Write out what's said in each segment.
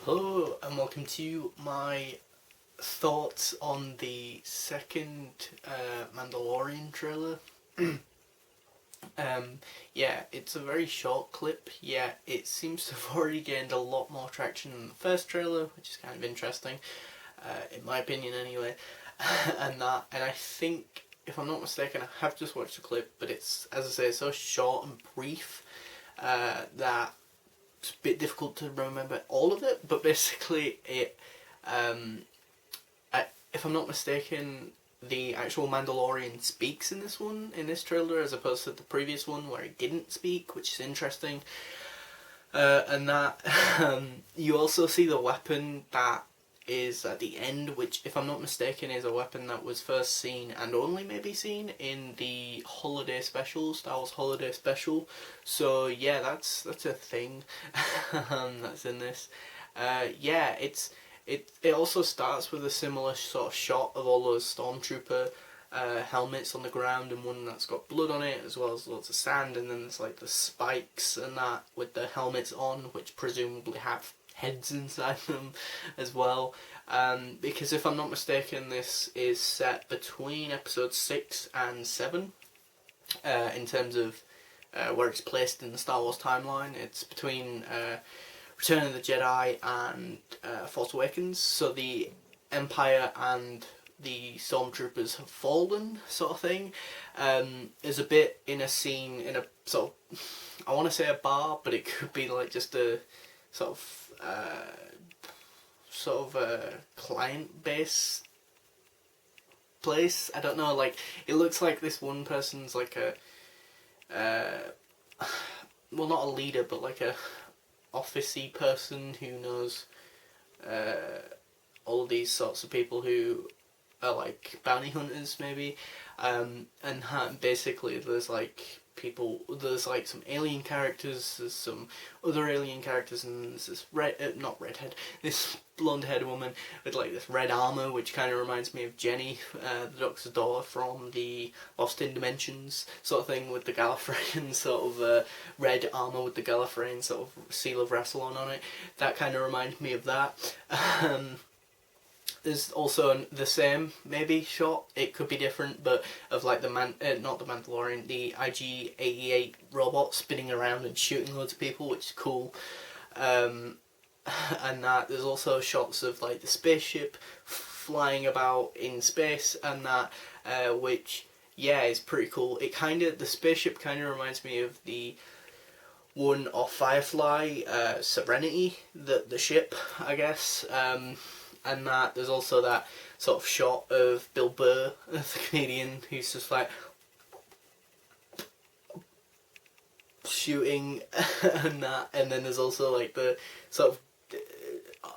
Hello and welcome to my thoughts on the second Mandalorian trailer. Yeah, it's a very short clip, yet it seems to have already gained a lot more traction than the first trailer, which is kind of interesting, in my opinion anyway. and I think, if I'm not mistaken, I have just watched the clip, but it's, as I say, so short and brief that it's a bit difficult to remember all of it, but basically if I'm not mistaken, the actual Mandalorian speaks in this trailer, as opposed to the previous one where he didn't speak, which is interesting. And that you also see the weapon that is at the end, which, if I'm not mistaken, is a weapon that was first seen and only maybe seen in the holiday special, Star Wars holiday special. So yeah, that's a thing that's in this. Yeah, it also starts with a similar sort of shot of all those stormtrooper helmets on the ground, and one that's got blood on it, as well as lots of sand, and then there's like the spikes and that with the helmets on, which presumably have heads inside them as well. Because if I'm not mistaken, this is set between episode 6 and 7 in terms of where it's placed in the Star Wars timeline. It's between Return of the Jedi and Force Awakens, so the Empire and the Stormtroopers have fallen, sort of thing. Is a bit in a scene in a sort of, I want to say a bar, but it could be like just a sort of a client base place. I don't know. Like, it looks like this one person's like a well, not a leader, but like a officey person who knows all these sorts of people who are like bounty hunters, maybe. And basically there's like there's like some alien characters, there's some other alien characters, and there's this this blonde haired woman with like this red armour, which kind of reminds me of Jenny, the Doctor's daughter from the Lost in Dimensions sort of thing, with the Gallifreyan sort of red armour with the Gallifreyan sort of seal of Rassilon on it. That kind of reminds me of that. There's also the same, maybe, shot, it could be different, but of like not the Mandalorian, the IG-88 robot spinning around and shooting loads of people, which is cool. And that there's also shots of like the spaceship flying about in space, and that which, yeah, is pretty cool. The spaceship kind of reminds me of the one off Firefly, Serenity, the ship, I guess. And that there's also that sort of shot of Bill Burr, the comedian, who's just like shooting and that. And then there's also like the sort of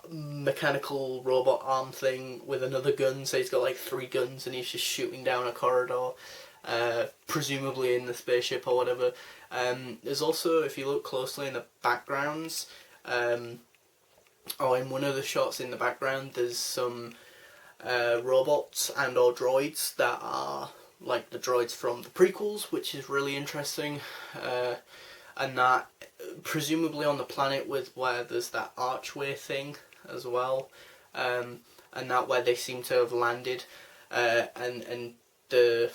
mechanical robot arm thing with another gun, so he's got like 3 guns and he's just shooting down a corridor, presumably in the spaceship or whatever. There's also, if you look closely in the backgrounds, in one of the shots in the background, there's some robots and or droids that are like the droids from the prequels, which is really interesting. And that presumably on the planet with where there's that archway thing as well, and that where they seem to have landed, and there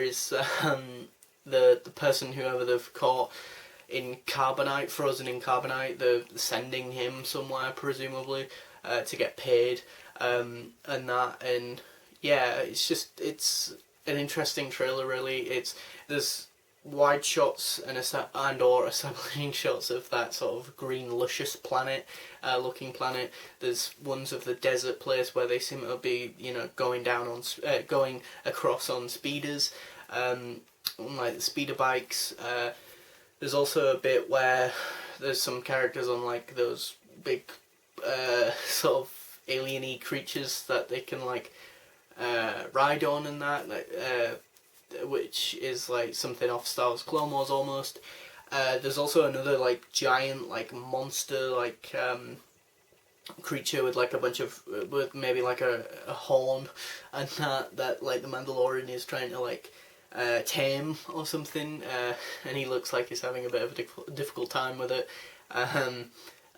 is the person, whoever they've caught, frozen in carbonite. They're sending him somewhere, presumably, to get paid, and yeah, it's an interesting trailer, really. There's wide shots and or establishing shots of that sort of green, luscious planet, looking planet. There's ones of the desert place where they seem to be, going across on speeders, like the speeder bikes. There's also a bit where there's some characters on like those big sort of alien-y creatures that they can like ride on, and that, which is like something off Star Wars Clone Wars almost. There's also another like giant like monster like creature with like a bunch of with maybe like a horn, and that like the Mandalorian is trying to like tame or something, and he looks like he's having a bit of a difficult time with it, and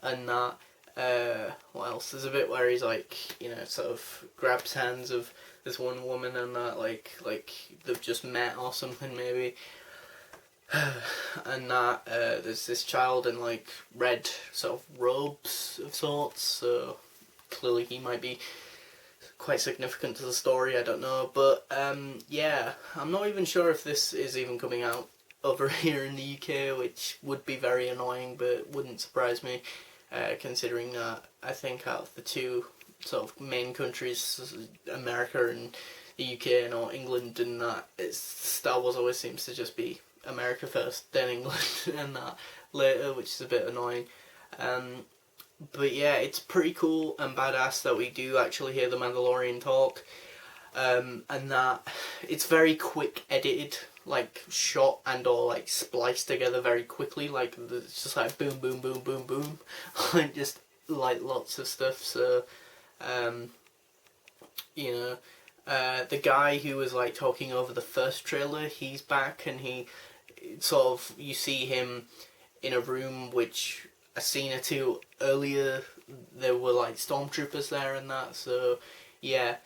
that What else? There's a bit where he's like, you know, sort of grabs hands of this one woman and that, like they've just met or something maybe. And that there's this child in like red sort of robes of sorts, so clearly he might be quite significant to the story, I don't know. But yeah, I'm not even sure if this is even coming out over here in the UK, which would be very annoying, but wouldn't surprise me, considering that I think out of the two sort of main countries, America and the UK, and or England, and that, Star Wars always seems to just be America first, then England, and that later, which is a bit annoying. But yeah, it's pretty cool and badass that we do actually hear the Mandalorian talk, and that it's very quick edited, like shot and all like spliced together very quickly, like it's just like boom boom boom boom boom, like just like lots of stuff. So you know, the guy who was like talking over the first trailer, he's back, and he sort of, you see him in a room which a scene or two earlier there were like stormtroopers there and that. So yeah,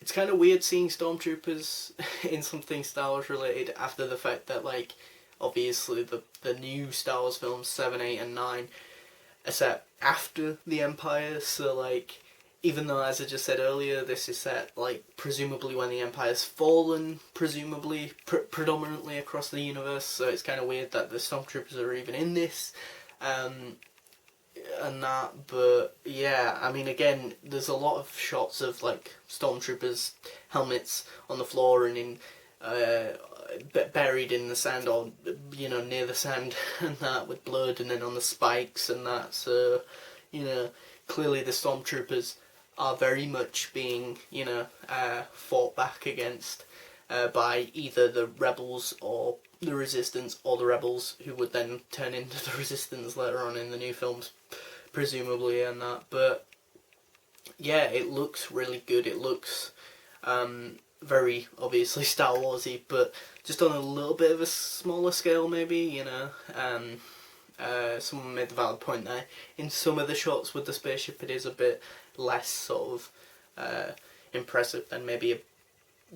it's kind of weird seeing stormtroopers in something Star Wars related after the fact that, like, obviously the new Star Wars films 7, 8 and 9 are set after the Empire, so like, even though, as I just said earlier, this is set like presumably when the Empire's fallen, presumably predominantly across the universe, so it's kind of weird that the stormtroopers are even in this. And that, but yeah, I mean, again, there's a lot of shots of like stormtroopers' helmets on the floor and in buried in the sand, or you know, near the sand and that, with blood, and then on the spikes and that. So you know, clearly the stormtroopers are very much being, you know, fought back against by either the rebels or the resistance, or the rebels who would then turn into the resistance later on in the new films, presumably, and that. But yeah, it looks really good. It looks very obviously Star Warsy, but just on a little bit of a smaller scale, maybe, you know. Someone made the valid point there. In some of the shots with the spaceship, it is a bit less sort of impressive than maybe a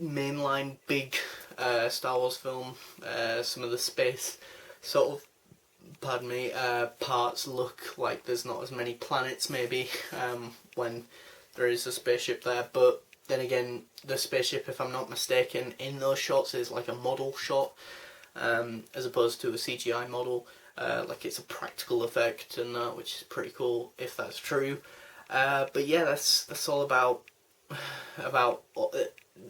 mainline big Star Wars film. Some of the space sort of, pardon me, parts look like there's not as many planets maybe when there is a spaceship there, but then again, the spaceship, if I'm not mistaken, in those shots is like a model shot, as opposed to a CGI model. Like it's a practical effect and that, which is pretty cool if that's true. But yeah, that's all about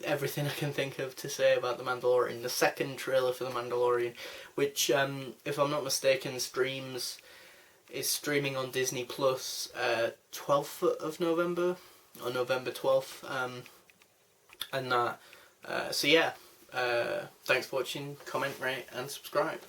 everything I can think of to say about The Mandalorian. The second trailer for The Mandalorian, which, if I'm not mistaken, is streaming on Disney Plus 12th of November, or November 12th, and that. So yeah, thanks for watching, comment, rate and subscribe.